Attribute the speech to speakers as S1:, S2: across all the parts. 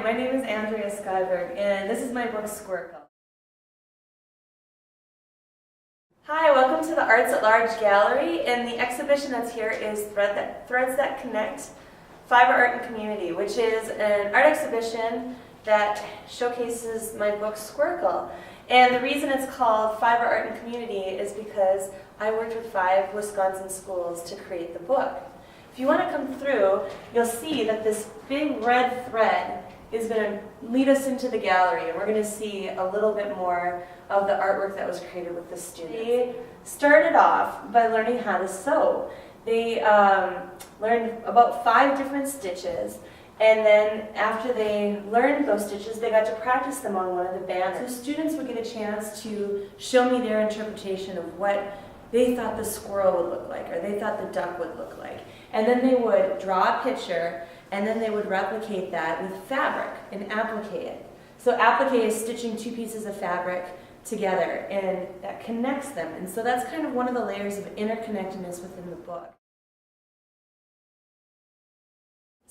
S1: my name is Andrea Skyberg, and this is my book, Squircle. Hi, welcome to the Arts at Large Gallery, and the exhibition that's here is Threads That Connect, Fiber Art and Community, which is an art exhibition that showcases my book, Squircle. And the reason it's called Fiber Art and Community is because I worked with 5 Wisconsin schools to create the book. If you want to come through, you'll see that this big red thread is going to lead us into the gallery, and we're going to see a little bit more of the artwork that was created with the students. They started off by learning how to sew. They learned about 5 different stitches, and then after they learned those stitches, they got to practice them on one of the banners. So students would get a chance to show me their interpretation of what they thought the squirrel would look like, or they thought the duck would look like. And then they would draw a picture, and then they would replicate that with fabric and applique it. So applique is stitching 2 pieces of fabric together, and that connects them. And so that's kind of one of the layers of interconnectedness within the book.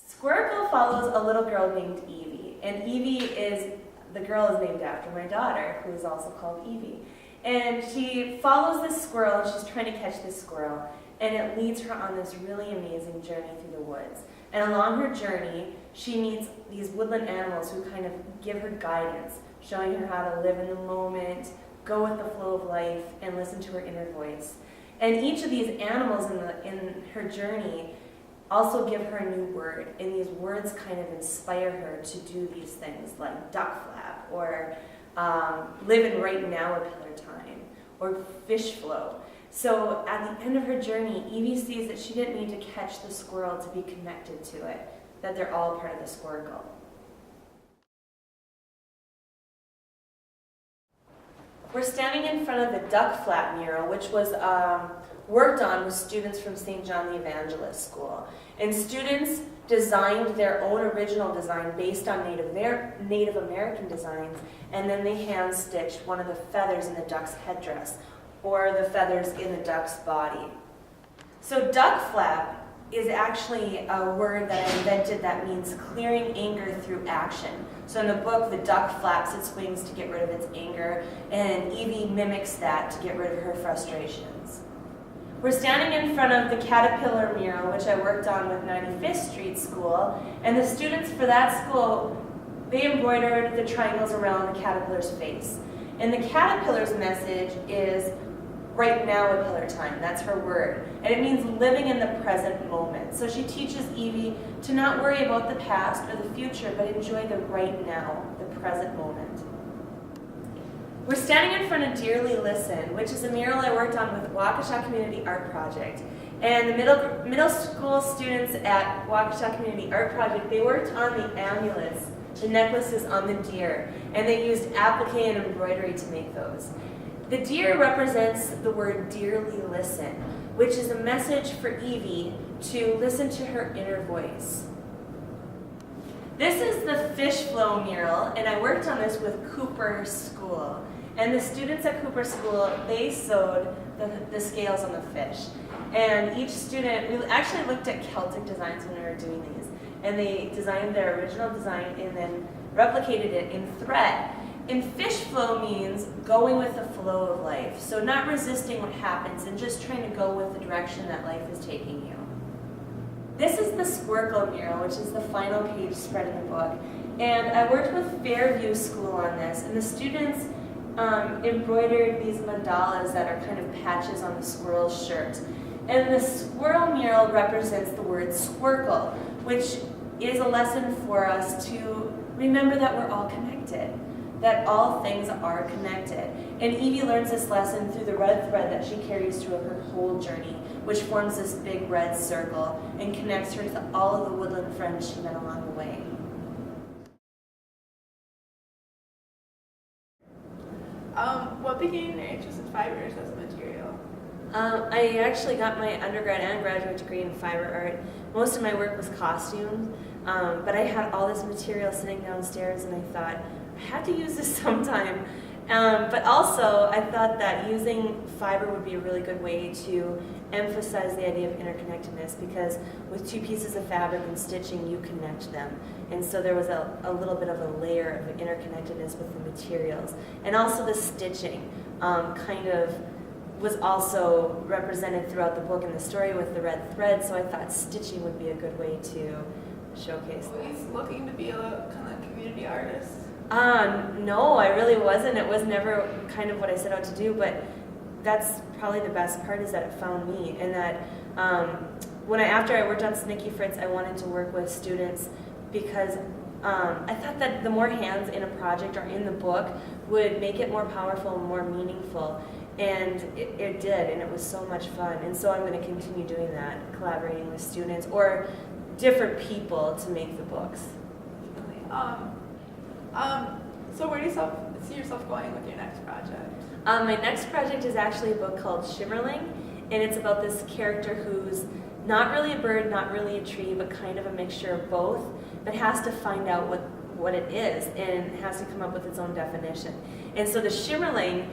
S1: Squircle follows a little girl named Evie, and the girl is named after my daughter, who is also called Evie. And she follows this squirrel, and she's trying to catch this squirrel, and it leads her on this really amazing journey through the woods. And along her journey, she meets these woodland animals who kind of give her guidance, showing her how to live in the moment, go with the flow of life, and listen to her inner voice. And each of these animals in her journey also give her a new word, and these words kind of inspire her to do these things like duck flap, or live in right now a pillar time, or fish flow. So at the end of her journey, Evie sees that she didn't need to catch the squirrel to be connected to it, that they're all part of the Squircle. We're standing in front of the duck flap mural, which was worked on with students from St. John the Evangelist School. And students designed their own original design based on Native American designs, and then they hand-stitched one of the feathers in the duck's headdress, or the feathers in the duck's body. So duck flap is actually a word that I invented that means clearing anger through action. So in the book, the duck flaps its wings to get rid of its anger, and Evie mimics that to get rid of her frustrations. We're standing in front of the caterpillar mural, which I worked on with 95th Street School, and the students for that school, they embroidered the triangles around the caterpillar's face. And the caterpillar's message is right now a pillar time. That's her word. And it means living in the present moment. So she teaches Evie to not worry about the past or the future, but enjoy the right now, the present moment. We're standing in front of Dearly Listen, which is a mural I worked on with Waukesha Community Art Project. And the middle school students at Waukesha Community Art Project, they worked on the amulets, the necklaces on the deer, and they used applique and embroidery to make those. The deer represents the word dearly listen, which is a message for Evie to listen to her inner voice. This is the fish flow mural, and I worked on this with Cooper School. And the students at Cooper School, they sewed the scales on the fish. And each student, we actually looked at Celtic designs when we were doing these, and they designed their original design and then replicated it in thread. And fish flow means going with the flow of life. So not resisting what happens and just trying to go with the direction that life is taking you. This is the Squircle mural, which is the final page spread in the book. And I worked with Fairview School on this, and the students embroidered these mandalas that are kind of patches on the squirrel's shirt. And the squirrel mural represents the word squircle, which is a lesson for us to remember that we're all connected, that all things are connected. And Evie learns this lesson through the red thread that she carries through her whole journey, which forms this big red circle and connects her to all of the woodland friends she met along the way.
S2: What became your interest in fibers as a material?
S1: I actually got my undergrad and graduate degree in fiber art. Most of my work was costumes, but I had all this material sitting downstairs, and I thought, I had to use this sometime. But also, I thought that using fiber would be a really good way to emphasize the idea of interconnectedness, because with two pieces of fabric and stitching, you connect them. And so there was a little bit of a layer of interconnectedness with the materials. And also the stitching kind of was also represented throughout the book and the story with the red thread, so I thought stitching would be a good way to showcase that.
S2: Always looking to be a kind of community artist.
S1: No, I really wasn't. It was never kind of what I set out to do, but that's probably the best part, is that it found me, and that after I worked on Snicky Fritz, I wanted to work with students because I thought that the more hands in a project or in the book would make it more powerful and more meaningful, and it did, and it was so much fun. And so I'm going to continue doing that, collaborating with students or different people to make the books.
S2: So where do you see yourself going with your next project?
S1: My next project is actually a book called Shimmerling, and it's about this character who's not really a bird, not really a tree, but kind of a mixture of both, but has to find out what it is and has to come up with its own definition. And so the Shimmerling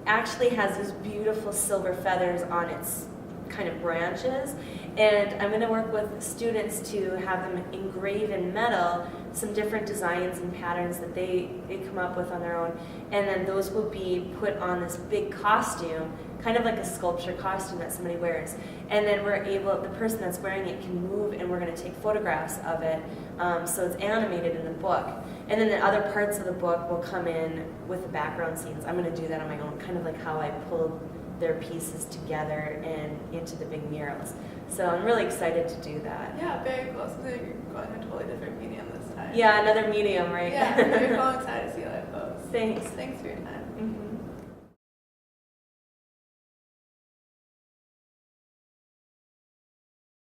S1: actually has these beautiful silver feathers on its kind of branches, and I'm going to work with students to have them engrave in metal some different designs and patterns that they come up with on their own, and then those will be put on this big costume, kind of like a sculpture costume that somebody wears, and then the person that's wearing it can move, and we're going to take photographs of it, so it's animated in the book. And then the other parts of the book will come in with the background scenes. I'm going to do that on my own, kind of like how I pulled their pieces together and into the big murals. So I'm really excited to do that.
S2: Yeah, very cool. So you're going a totally different medium this time.
S1: Yeah, another medium, right?
S2: Yeah, very cool. I'm excited to see how that goes.
S1: Thanks.
S2: Thanks for your time.